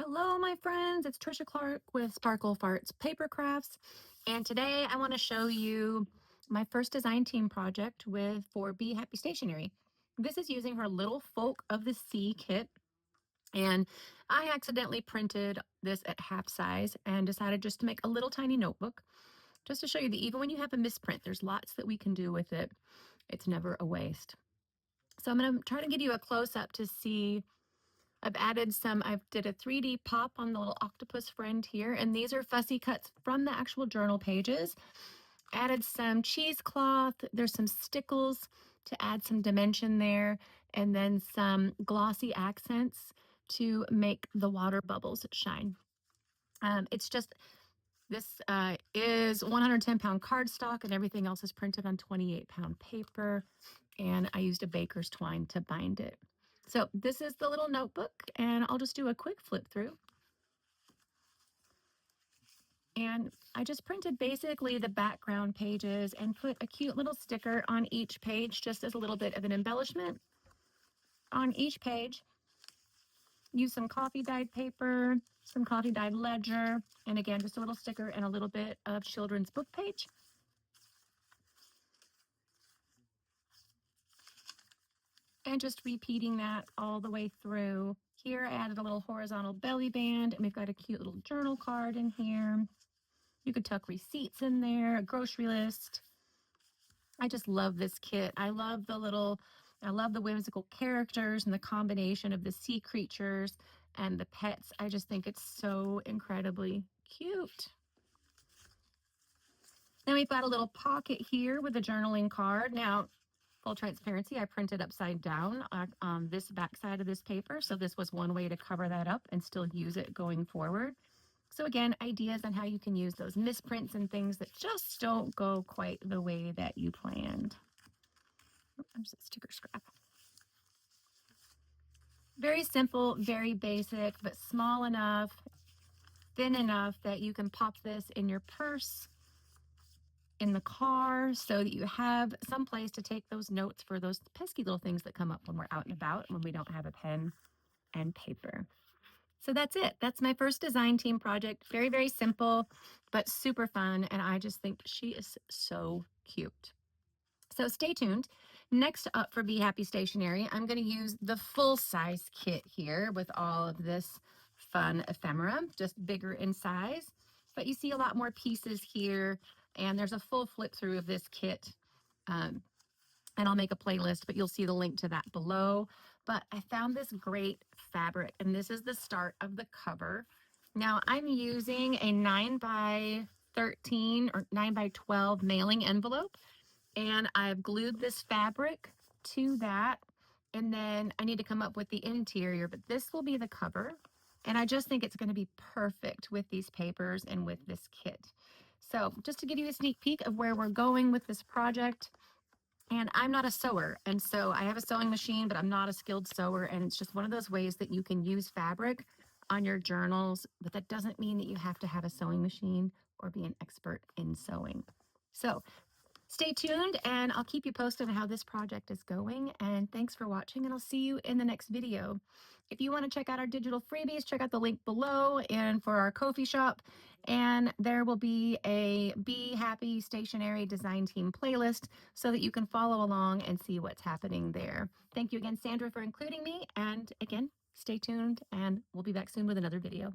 Hello, my friends. It's Trisha Clark with Sparkle Farts Paper Crafts, and today I want to show you my first design team project for Bee Happy Stationery. This is using her Little Folk of the Sea kit, and I accidentally printed this at half size and decided just to make a little tiny notebook, just to show you that even when you have a misprint, there's lots that we can do with it. It's never a waste. So I'm going to try to give you a close-up to see. I did a 3D pop on the little octopus friend here, and these are fussy cuts from the actual journal pages. Added some cheesecloth, there's some Stickles to add some dimension there, and then some glossy accents to make the water bubbles shine. This is 110-pound cardstock, and everything else is printed on 28-pound paper, and I used a baker's twine to bind it. So this is the little notebook, and I'll just do a quick flip through. And I just printed basically the background pages and put a cute little sticker on each page, just as a little bit of an embellishment on each page. Use some coffee dyed paper, some coffee dyed ledger, and again, just a little sticker and a little bit of children's book page. And just repeating that all the way through. Here I added a little horizontal belly band, and we've got a cute little journal card in here. You could tuck receipts in there, a grocery list. I just love this kit. I love the whimsical characters and the combination of the sea creatures and the pets. I just think it's so incredibly cute. Then we've got a little pocket here with a journaling card. Now, full transparency, I printed upside down on this back side of this paper. So this was one way to cover that up and still use it going forward. So again, ideas on how you can use those misprints and things that just don't go quite the way that you planned. Oh, there's a sticker scrap. Very simple, very basic, but small enough, thin enough that you can pop this in your purse, in the car, so that you have some place to take those notes for those pesky little things that come up when we're out and about, when we don't have a pen and paper. So that's it. That's my first design team project. Very, very simple, but super fun. And I just think she is so cute. So stay tuned. Next up for Bee Happy Stationery, I'm going to use the full size kit here with all of this fun ephemera, just bigger in size. But you see a lot more pieces here, and there's a full flip through of this kit. And I'll make a playlist, but you'll see the link to that below. But I found this great fabric, and this is the start of the cover. Now I'm using a 9x13 or 9x12 mailing envelope, and I've glued this fabric to that. And then I need to come up with the interior, but this will be the cover. And I just think it's going to be perfect with these papers and with this kit. So just to give you a sneak peek of where we're going with this project. And I'm not a sewer, and so I have a sewing machine, but I'm not a skilled sewer, and it's just one of those ways that you can use fabric on your journals, but that doesn't mean that you have to have a sewing machine or be an expert in sewing. So stay tuned, and I'll keep you posted on how this project is going, and thanks for watching, and I'll see you in the next video. If you want to check out our digital freebies, check out the link below and for our Ko-fi shop. And there will be a Bee Happy Stationery design team playlist so that you can follow along and see what's happening there. Thank you again, Sandra, for including me. And again, stay tuned, and we'll be back soon with another video.